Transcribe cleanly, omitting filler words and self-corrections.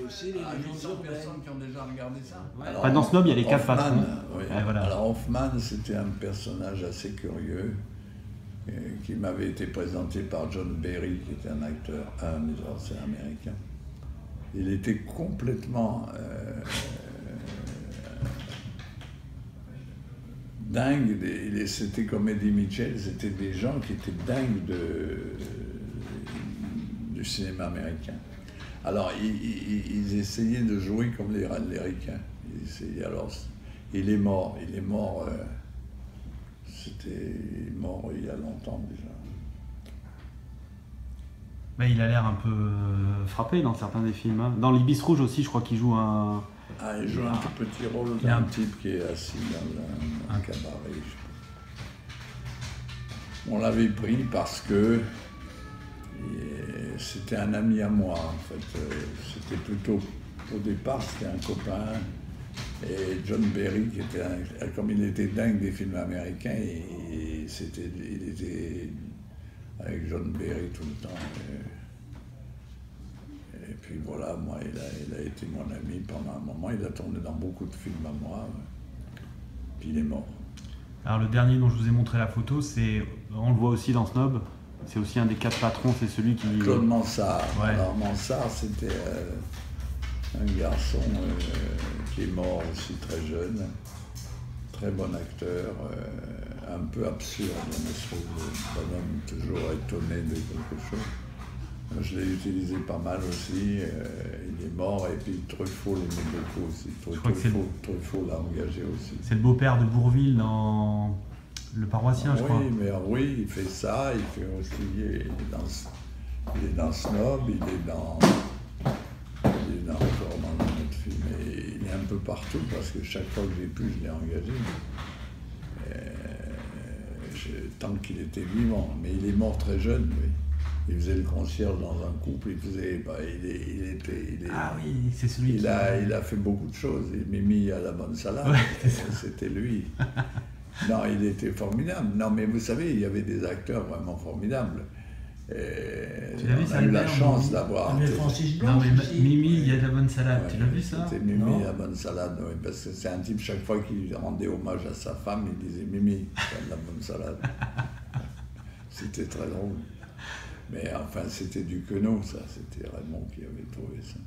aussi, les légendes 800 urbaines. personnes qui ont déjà regardé ça. Ouais. Alors, Enfin, dans Snob, il y a les 4 Hoffman, patrons. oui. Ouais, voilà. Alors Hoffman, c'était un personnage assez curieux qui m'avait été présenté par John Barry, qui était un acteur, un metteur en scène américain. Il était complètement dingue. C'était comme Eddie Mitchell, c'était des gens qui étaient dingues du cinéma américain. Alors, ils essayaient de jouer comme les ricains. Alors, il est mort. C'était mort il y a longtemps déjà. Bah, il a l'air un peu frappé dans certains des films. Hein. Dans l'Ibis Rouge aussi, je crois qu'il joue un... Ah, il joue un tout petit rôle Il y a d'un un- type qui est assis dans un cabaret. Je sais pas. On l'avait pris parce que c'était un ami à moi, en fait. C'était plutôt, au départ, c'était un copain. Et John Barry, comme il était dingue des films américains, il était avec John Barry tout le temps. Et puis voilà, moi, il a été mon ami pendant un moment. Il a tourné dans beaucoup de films à moi. Puis il est mort. Alors le dernier dont je vous ai montré la photo, on le voit aussi dans Snob, c'est aussi un des 4 patrons, c'est celui qui... Claude Mansart. Ouais. Alors Mansart, c'était un garçon qui est mort aussi très jeune, très bon acteur, un peu absurde, une espèce de bonhomme toujours étonné de quelque chose. Je l'ai utilisé pas mal aussi, il est mort, et puis Truffaut l'aimait beaucoup aussi. Truffaut l'a engagé aussi. C'est le beau-père de Bourvil dans Le Paroissien, je crois. Oui, mais oui, il fait ça, il fait aussi, il est dans Snob, il est encore dans un autre film, et il est un peu partout, parce que chaque fois que j'ai pu, je l'ai engagé. Tant qu'il était vivant, mais il est mort très jeune, lui. Il faisait le concierge dans un couple, Ah oui, c'est celui il a fait beaucoup de choses. Mimi à la bonne salade, Ouais, c'était lui. Non, il était formidable. Non, mais vous savez, il y avait des acteurs vraiment formidables. Tu l'as vu, On ça, a eu la Albert, chance Mimi d'avoir... Mais Francis Non Blanche mais aussi. Mimi, il y a de la bonne salade, Ouais, tu l'as vu ça? C'était Mimi Non. la bonne salade, oui, parce que c'est un type, chaque fois qu'il rendait hommage à sa femme, il disait Mimi, la bonne salade. C'était très drôle. Mais enfin, c'était du queneau, ça. C'était Raymond qui avait trouvé ça.